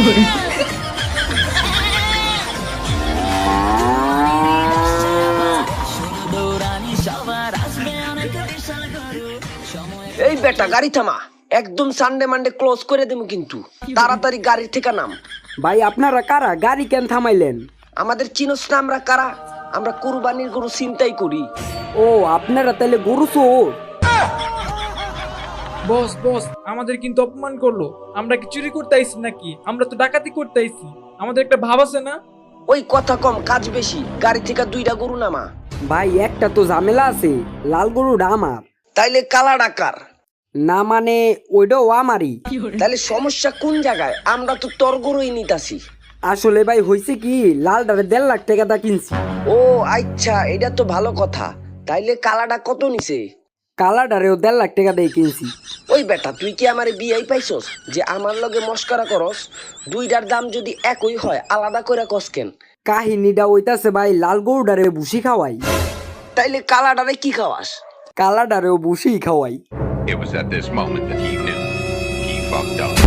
এই বেটা গাড়ি থামা, একদম সানডে মানডে ক্লোজ করে দেবো কিন্তু। তাড়াতাড়ি গাড়ির থেকে নাম। ভাই আপনারা কারা, গাড়ি কেন থামাইলেন? আমাদের চিনোস না আমরা কারা? আমরা কুরবানির গরু চিন্তাই করি। ও আপনারা তাহলে গরু চোর? বস বস, আমাদের কিন্তু অপমান করলো। আমরা কি চুরি করতে আইছি নাকি? আমরা তো ডাকাতি করতে আইছি। আমাদের একটা ভাব আছে না? ওই কথা কম কাজ বেশি, গাড়ি থেকে দুইটা গরু নামা। ভাই একটা তো ঝামেলা আছে, লাল গরুটা আমার। তাইলে কালা ডাকার না মানে ওইটাও আমারই। তাহলে সমস্যা কোন জায়গায়? আমরা তো তোর গরুই নিতাছি। আসলে ভাই হয়েছে কি, লালটারে 1.5 লাখ টাকা দা কিনছি। ও আচ্ছা, এটা তো ভালো কথা। তাইলে কালাটা কত নিছে? কালাটারেও 1.5 লাখ টাকা দিয়ে কিনছি। ওই বেটা তুই কি আমার বিয়াই পাইছস যে আমার লগে মস্করা করস? দুইটার দাম যদি একই হয় আলাদা করে কস কেন? কাহিনীটা ওইতাছে ভাই, লাল গরুটারে ভুসি খাওয়াই, তাইলে কালাটারে কি খাওয়াস? কালাটারেও ভুসি খাওয়াই। It was at this moment that he knew he fucked up.